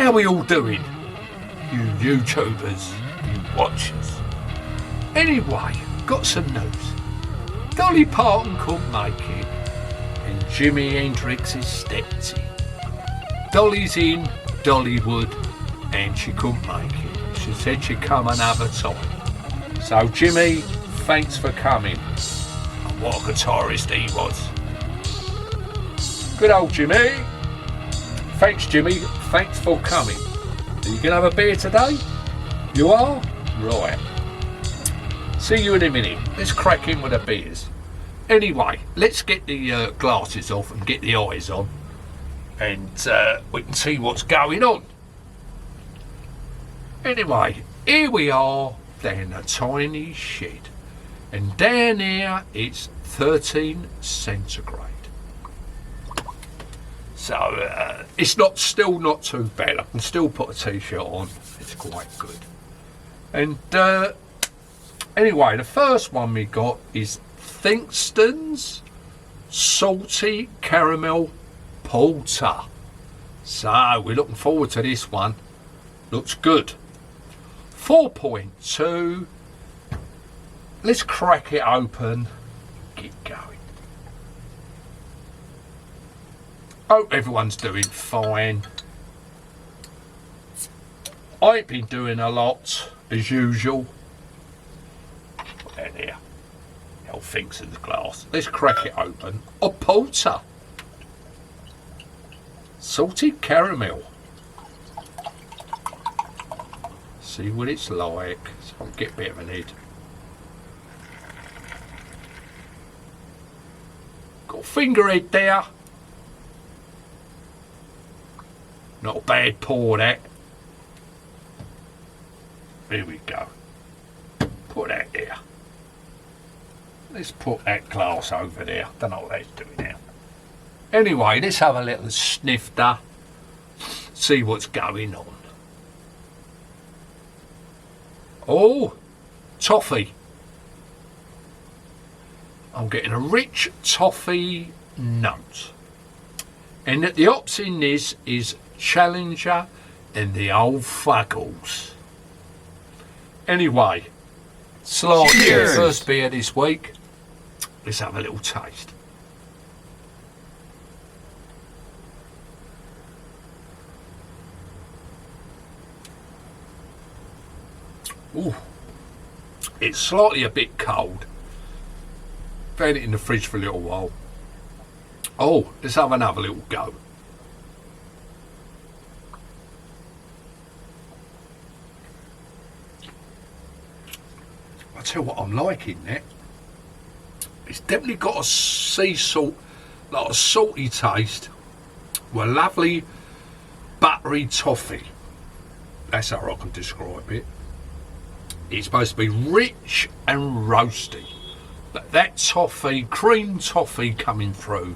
How we all doing? You YouTubers, you watchers. Anyway, got some news. Dolly Parton couldn't make it, and Jimi Hendrix has stepped in. Dolly's in Dollywood, and she couldn't make it. She said she'd come another time. So Jimmy, thanks for coming. And what a guitarist he was. Good old Jimmy. Thanks Jimmy, thanks for coming. Are you going to have a beer today? You are? Right. See you in a minute. Let's crack in with the beers. Anyway, let's get the glasses off and get the eyes on. And we can see what's going on. Anyway, here we are down a tiny shed. And down here it's 13 centigrade. So it's still not too bad. I can still put a t-shirt on. It's quite good. And anyway, the first one we got is Theakston's Salty Caramel Porter. So we're looking forward to this one. Looks good. 4.2. Let's crack it open. Get going. Hope everyone's doing fine. I ain't been doing a lot as usual. Down here. The old things in the glass. Let's crack it open. A porter. Salted caramel. See what it's like. So I'll get a bit of an head. Got a finger head there. Not a bad pour, that. There we go. Put that there. Let's put that glass over there. Don't know what that's doing now. Anyway, let's have a little snifter. See what's going on. Oh, toffee. I'm getting a rich toffee note. And the hops in this is Challenger and the old Fuggles. Anyway, slightly first beer this week. Let's have a little taste. Ooh, it's slightly a bit cold. Had it in the fridge for a little while. Oh, let's have another little go. I tell you what I'm liking that. It's definitely got a sea salt, like a salty taste, with a lovely buttery toffee. That's how I can describe it. It's supposed to be rich and roasty. But that toffee, cream toffee coming through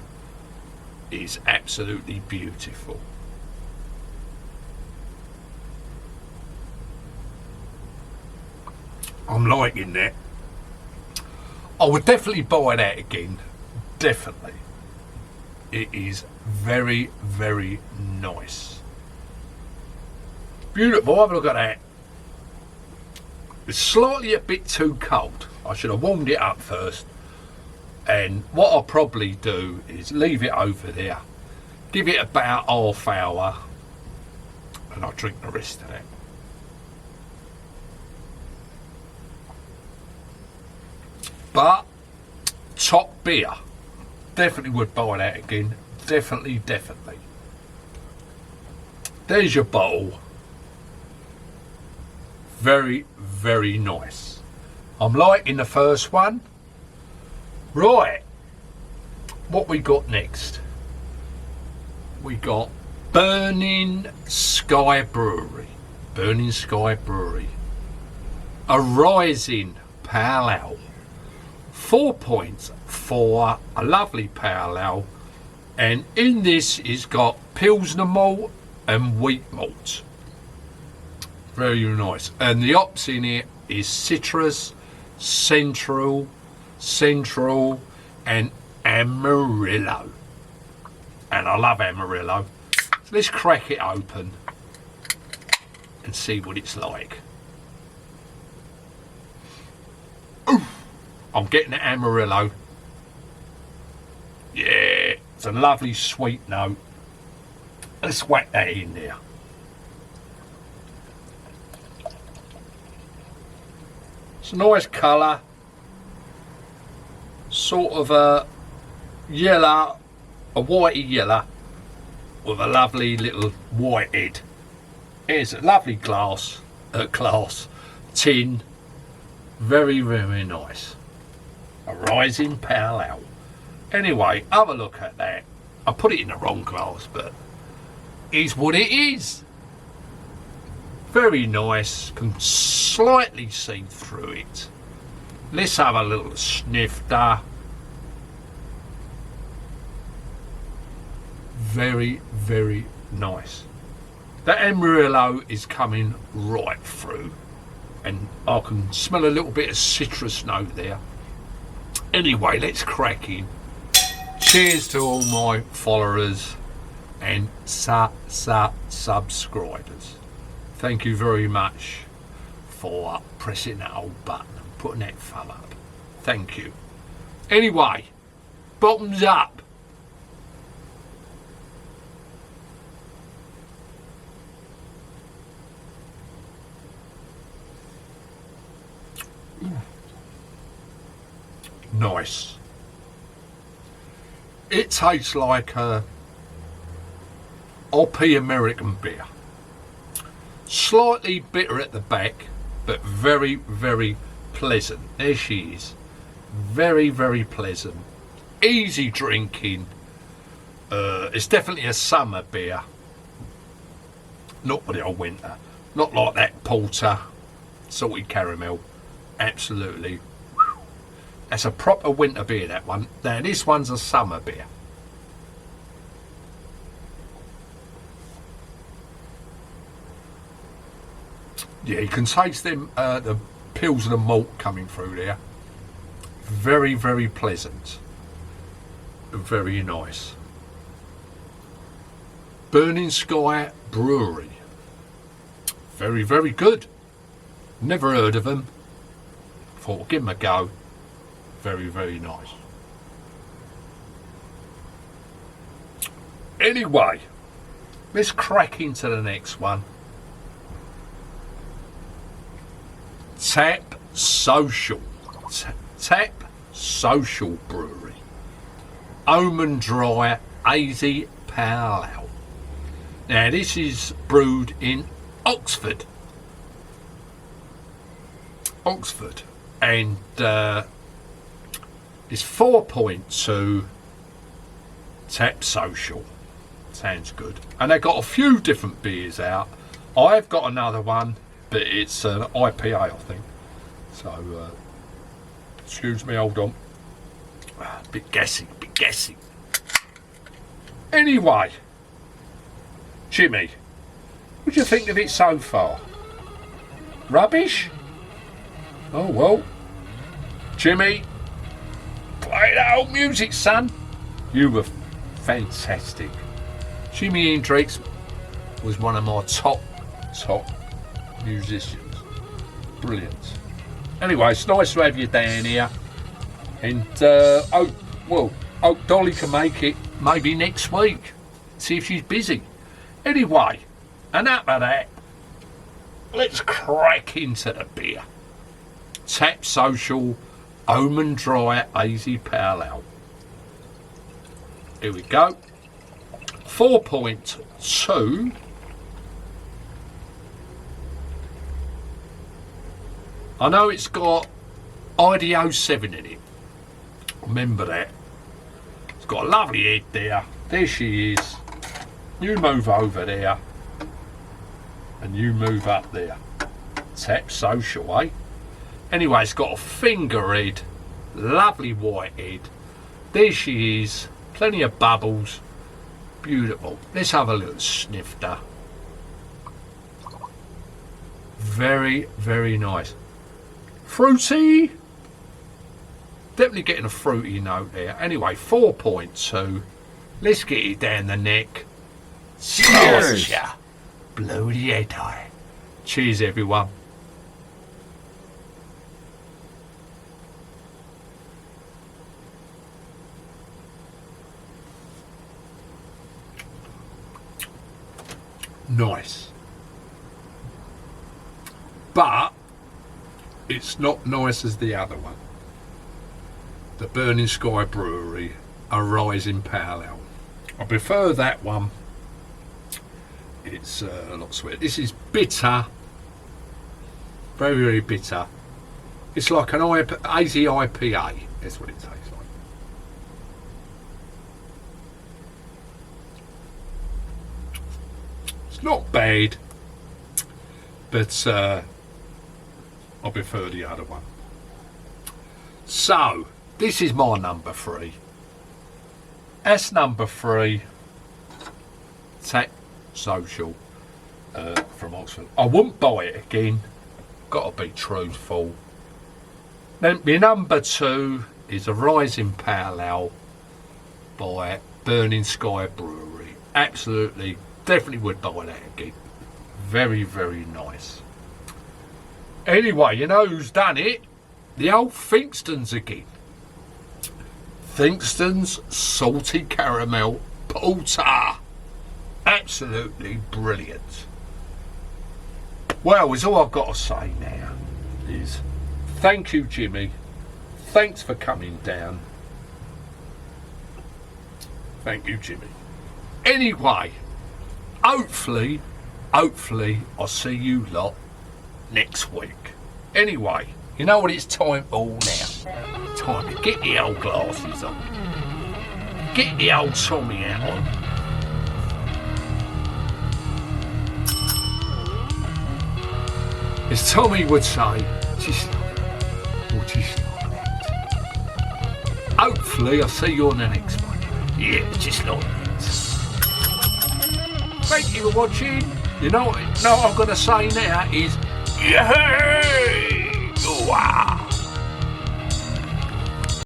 is absolutely beautiful. I'm liking that. I would definitely buy that again. Definitely. It is very, very nice. Beautiful. Have a look at that. It's slightly a bit too cold. I should have warmed it up first. And what I'll probably do is leave it over there. Give it about half hour. And I'll drink the rest of it. But top beer. Definitely would buy that again. Definitely, definitely. There's your bottle. Very, very nice. I'm liking the first one. Right. What we got next? We got Burning Sky Brewery. Burning Sky Brewery. A rising pale ale. 4.4, a lovely pale ale, and in this it's got Pilsner malt and wheat malt. Very nice. And the hops in it is citrus, central, and Amarillo. And I love Amarillo. So let's crack it open and see what it's like. Oof, I'm getting the Amarillo. Yeah, it's a lovely sweet note. Let's whack that in there. It's a nice colour. Sort of a yellow, a whitey yellow with a lovely little white head. Here's a lovely glass tin. Very, very nice. A rising pale ale. Anyway, have a look at that. I put it in the wrong glass, but it's what it is. Very nice. Can slightly see through it. Let's have a little snifter. Very, very nice. The Amarillo is coming right through, and I can smell a little bit of citrus note there. Anyway, let's crack in. Cheers to all my followers and subscribers. Thank you very much for pressing that old button and putting that thumb up. Thank you. Anyway, bottoms up. Nice. It tastes like a OP American beer. Slightly bitter at the back, but very, very pleasant. There she is. Very, very pleasant. Easy drinking. It's definitely a summer beer. Not for the old winter. Not like that porter. Salted caramel. Absolutely. That's a proper winter beer, that one. Now, this one's a summer beer. Yeah, you can taste them, the pills of the malt coming through there. Very, very pleasant. Very nice. Burning Sky Brewery. Very, very good. Never heard of them. Thought, I'll give them a go. Very, very nice. Anyway, let's crack into the next one. Tap Social. Tap Social Brewery. Almond Dry HAZY Pale Ale. Now, this is brewed in Oxford. And it's 4.2 Tap Social. Sounds good. And they've got a few different beers out. I've got another one, but it's an IPA, I think. So, excuse me, hold on. Bit gassy. Anyway, Jimmy, what do you think of it so far? Rubbish? Oh, well. Jimmy, play that old music, son. You were fantastic. Jimi Hendrix was one of my top musicians. Brilliant. Anyway, it's nice to have you down here. And hope Dolly can make it maybe next week. See if she's busy. Anyway, enough of that. Let's crack into the beer. Tap Social Almond Dry HAZY Pale Ale. Here we go. 4.2. I know it's got ID07 in it. Remember that. It's got a lovely head there. There she is. You move over there. And you move up there. Tap Social, eh? Anyway, it's got a finger head. Lovely white head. There she is. Plenty of bubbles. Beautiful. Let's have a little snifter. Very, very nice. Fruity. Definitely getting a fruity note there. Anyway, 4.2. Let's get it down the neck. Cheers! Bloody head high. Cheers, everyone. Nice. But it's not nice as the other one. The Burning Sky Brewery, a Rising Pale Ale. I prefer that one. It's a lot sweeter. This is bitter. Very, very bitter. It's like an HAZY IPA. That's what it tastes like. It's not bad, but I prefer the other one. So, this is my number 3. That's number 3. Tech Social from Oxford. I wouldn't buy it again. Got to be truthful. Then my number 2 is a Rising Pale Ale by Burning Sky Brewery. Absolutely, definitely would buy that again. Very, very nice. Anyway, you know who's done it? The old Theakston's again. Theakston's Salty Caramel Porter. Absolutely brilliant. Well, it's all I've got to say now is thank you, Jimmy. Thanks for coming down. Thank you, Jimmy. Anyway, hopefully I'll see you lot next week. Anyway, you know what it's time for now? Time to get the old glasses on. Get the old Tommy hat on. As Tommy would say, just what is that? Hopefully I'll see you on the next one. Yeah, just like that. Thank you for watching. You know what I'm going to say now is, yay! Wow!